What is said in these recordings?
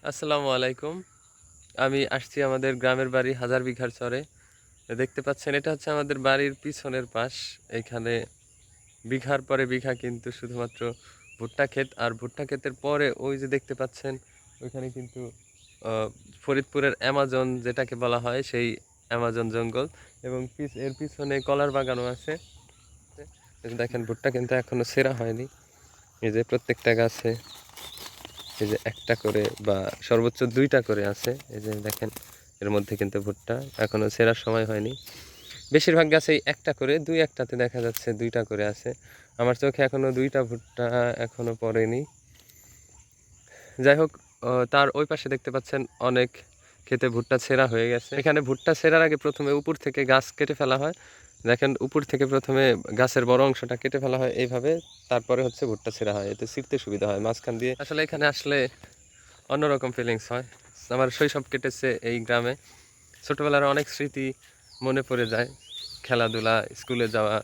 আসসালামু আলাইকুম। আমি আসছি আমাদের গ্রামের বাড়ি হাজার বিঘার চরে। দেখতে পাচ্ছেন এটা হচ্ছে আমাদের বাড়ির পিছনের পাশ। এখানে বিঘার পরে বিঘা কিন্তু শুধুমাত্র ভুট্টা ক্ষেত। আর ভুট্টা ক্ষেতের পরে ওই যে দেখতে পাচ্ছেন ওইখানে কিন্তু আহ, ফরিদপুরের অ্যামাজন যেটাকে বলা হয় সেই অ্যামাজন জঙ্গল এবং এর পিছনে কলার বাগানও আছে। এই যে দেখেন ভুট্টা কিন্তু এখনো ছেঁড়া হয়নি। এই যে প্রত্যেকটা গাছে এই যে একটা করে বা সর্বোচ্চ দুইটা করে আছে। এই যে দেখেন এর মধ্যে কিন্তু ভুট্টা এখনো ছেঁড়ার সময় হয়নি। বেশিরভাগ গাছেই একটা করে, দুই একটাতে দেখা যাচ্ছে দুইটা করে আছে। আমার চোখে এখনো দুইটা ভুট্টা এখনো পড়েনি। যাই হোক, তার ওই পাশে দেখতে পাচ্ছেন অনেক ক্ষেতে ভুট্টা ছেঁড়া হয়ে গেছে। এখানে ভুট্টা ছেঁড়ার আগে প্রথমে উপর থেকে গাছ কেটে ফেলা হয়। দেখেন উপর থেকে প্রথমে গাছের বড় অংশটা কেটে ফেলা হয় এইভাবে, তারপরে হচ্ছে ভুট্টা ছেঁড়া হয়, এতে ছিঁড়তে সুবিধা হয় মাঝখান দিয়ে। আসলে এখানে আসলে অন্যরকম ফিলিংস হয়। আমার শৈশব কেটেছে এই গ্রামে। ছোটবেলার অনেক স্মৃতি মনে পড়ে যায়। খেলাধুলা, স্কুলে যাওয়া,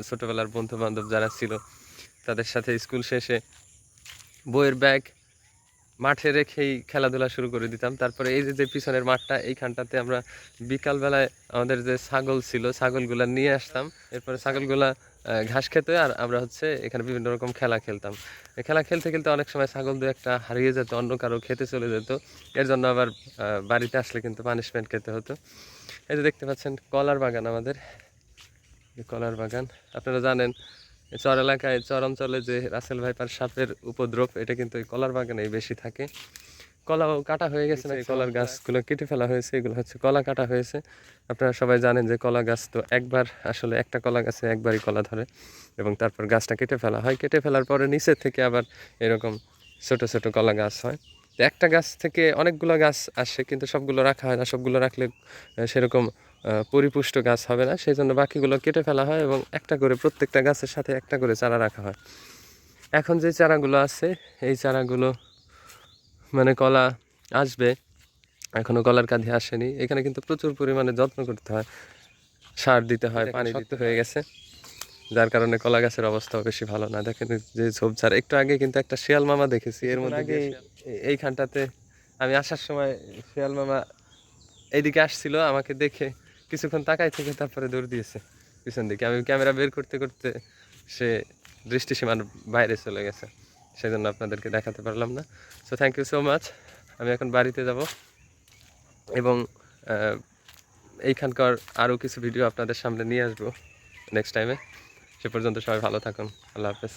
ছোটবেলার বন্ধু বান্ধব যারা ছিল তাদের সাথে স্কুল শেষে বইয়ের ব্যাগ মাঠে রেখেই খেলাধুলা শুরু করে দিতাম। তারপরে এই যে যে পিছনের মাঠটা, এইখানটাতে আমরা বিকালবেলায় আমাদের যে ছাগল ছিল ছাগলগুলা নিয়ে আসতাম। এরপরে ছাগলগুলা ঘাস খেতে, আর আমরা হচ্ছে এখানে বিভিন্ন রকম খেলা খেলতাম। এই খেলা খেলতে খেলতে অনেক সময় ছাগল দু একটা হারিয়ে যেত, অন্য কারো খেতে চলে যেত। এর জন্য আবার বাড়িতে আসলে কিন্তু পানিশমেন্ট খেতে হতো। এই যে দেখতে পাচ্ছেন কলার বাগান আমাদের, এই কলার বাগান। আপনারা জানেন চর এলাকায়, চর অঞ্চলে যে রাসেল ভাইপার সাপের উপদ্রব, এটা কিন্তু এই কলার বাগানেই বেশি থাকে। কলাও কাটা হয়ে গেছে, না কলার গাছগুলো কেটে ফেলা হয়েছে, এগুলো হচ্ছে কলা কাটা হয়েছে। আপনারা সবাই জানেন যে কলা গাছ তো একবার, আসলে একটা কলা গাছে একবারই কলা ধরে এবং তারপর গাছটা কেটে ফেলা হয়। কেটে ফেলার পরে নিচে থেকে আবার এরকম ছোট ছোট কলা গাছ হয়। তো একটা গাছ থেকে অনেকগুলো গাছ আসে, কিন্তু সবগুলো রাখা হয় না। সবগুলো রাখলে সেরকম পরিপুষ্ট গাছ হবে না, সেই জন্য বাকিগুলো কেটে ফেলা হয় এবং একটা করে প্রত্যেকটা গাছের সাথে একটা করে চারা রাখা হয়। এখন যে চারাগুলো আছে এই চারাগুলো মানে কলা আসবে, এখনো কলার কাঁধে আসেনি। এখানে কিন্তু প্রচুর পরিমাণে যত্ন করতে হয়, সার দিতে হয়, পানি দিতে হয়ে গেছে, যার কারণে কলা গাছের অবস্থাও বেশি ভালো না। দেখেন যে ঝোপঝাড়, একটু আগে কিন্তু একটা শিয়াল মামা দেখেছি এর মধ্যে আগে এইখানটাতে। আমি আসার সময় শিয়াল মামা এইদিকে আসছিল, আমাকে দেখে কিছুক্ষণ তাকাই থেকে তারপরে দৌড় দিয়েছে পিছন দিকে। আমি ক্যামেরা বের করতে করতে সে দৃষ্টিসীমার বাইরে চলে গেছে, সেজন্য আপনাদেরকে দেখাতে পারলাম না। So thank you so much. আমি এখন বাড়িতে যাব এবং আহ, এইখানকার আরও কিছু ভিডিও আপনাদের সামনে নিয়ে আসবো নেক্সট টাইমে। সে পর্যন্ত সবাই ভালো থাকুন। আল্লাহ হাফেজ।